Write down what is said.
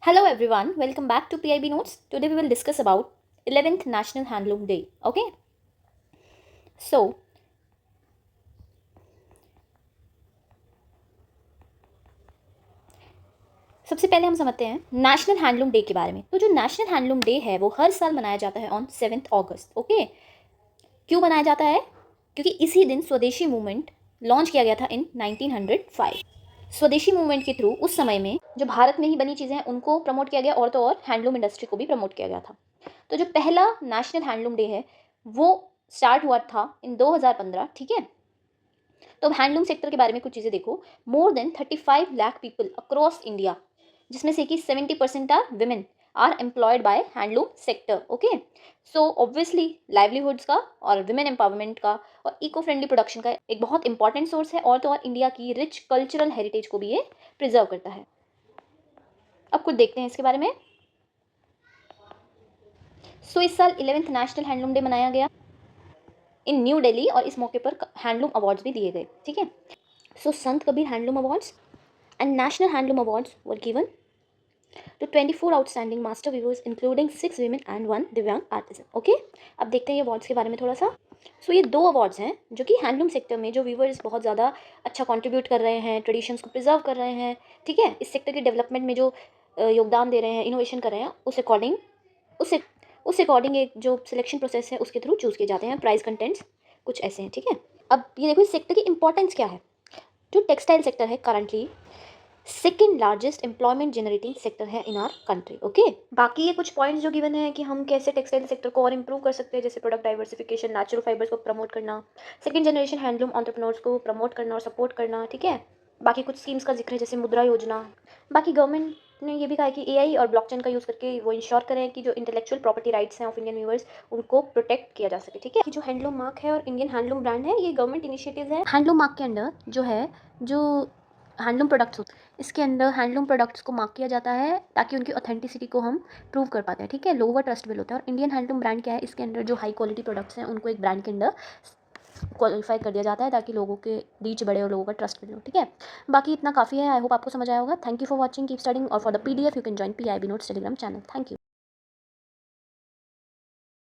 Hello everyone, welcome back to PIB Notes. Today we will discuss about 11th National Handloom Day. Okay? So, सबसे पहले हम समझते हैं national handloom day के बारे में। तो जो नेशनल हैंडलूम डे है वो हर साल मनाया जाता है ऑन 7 अगस्त। ओके? क्यों मनाया जाता है? क्योंकि इसी दिन स्वदेशी मूवमेंट लॉन्च किया गया था इन 1905। स्वदेशी मूवमेंट के थ्रू उस समय में जो भारत में ही बनी चीज़ें हैं उनको प्रमोट किया गया और तो और हैंडलूम इंडस्ट्री को भी प्रमोट किया गया था। तो जो पहला नेशनल हैंडलूम डे है वो स्टार्ट हुआ था इन 2015। ठीक है? तो अब हैंडलूम सेक्टर के बारे में कुछ चीज़ें देखो। More than 35 lakh people across India, जिसमें से कि 70% are women, are employed by handloom sector. Okay? So obviously livelihoods का और विमेन एम्पावरमेंट का और इको फ्रेंडली प्रोडक्शन का एक बहुत इंपॉर्टेंट सोर्स है और तो और इंडिया की रिच कल्चरल हेरिटेज को भी ये प्रिजर्व करता है। अब कुछ देखते हैं इसके बारे में। सो इस साल 11th नेशनल हैंडलूम डे मनाया गया इन न्यू दिल्ली और इस मौके पर हैंडलूम अवार्ड्स भी दिए गए। ठीक है? सो संत Kabir handloom awards and national handloom awards were given to 24 outstanding master weavers including 6 women and 1 दिव्यांग आर्टिसन। ओके? अब देखते हैं ये अवार्ड्स के बारे में थोड़ा सा। सो ये दो अवार्ड्स हैं जो कि हैंडलूम सेक्टर में जो वीवर्स बहुत ज़्यादा अच्छा कंट्रीब्यूट कर रहे हैं, ट्रेडिशंस को प्रिजर्व कर रहे हैं। ठीक है? इस सेक्टर के डेवलपमेंट में जो योगदान दे रहे हैं, इनोवेशन कर रहे हैं, उस अकॉर्डिंग एक जो सिलेक्शन प्रोसेस है उसके थ्रू चूज़ किए जाते हैं। प्राइस कंटेंट्स कुछ ऐसे हैं। ठीक है? अब ये देखो इस सेक्टर की इंपॉर्टेंस क्या है। जो टेक्सटाइल सेक्टर है currently second largest employment generating sector है इन आर कंट्री। ओके? बाकी ये कुछ पॉइंट्स जो गिवन है कि हम कैसे टेक्सटाइल सेक्टर को और इम्प्रूव कर सकते हैं, जैसे प्रोडक्ट डाइवर्सिफिकेशन, नेचुरल फाइबर्स को प्रमोट करना, सेकंड जनरेशन हैंडलूम एंटरप्रेन्योर्स को प्रमोट करना और सपोर्ट करना। ठीक है? बाकी कुछ स्कीम्स का जिक्र है जैसे मुद्रा योजना। बाकी गवर्नमेंट ने ये भी कहा है कि एआई और ब्लॉकचेन का यूज़ करके वो इंश्योर करें कि जो इंटेलेक्चुअल प्रॉपर्टी राइट्स हैं ऑफ इंडियन व्यूअर्स उनको प्रोटेक्ट किया जा सके। ठीक है? कि जो हैंडलूम मार्क है और इंडियन हैंडलूम ब्रांड है ये गवर्नमेंट इनिशिएटिव है। हैंडलूम मार्क के अंडर जो है जो हैंडलूम प्रोडक्ट्स होते हैं इसके अंदर हैंडलूम प्रोडक्ट्स को मार्क किया जाता है ताकि उनकी ऑथेंटिसिटी को हम प्रूव कर पाते हैं। ठीक है? लोअर ट्रस्टेबल होता है। और इंडियन हैंडलूम ब्रांड क्या है, इसके अंदर जो हाई क्वालिटी प्रोडक्ट्स हैं उनको एक ब्रांड के अंदर क्वालिफाई कर दिया जाता है ताकि लोगों के रीच बढ़े और लोगों का ट्रस्ट मिले। ठीक है? बाकी इतना काफ़ी है। आई होप आपको समझ आया होगा। Thank you for watching, keep studying और for the PDF you can join PIB notes Telegram channel. Thank you.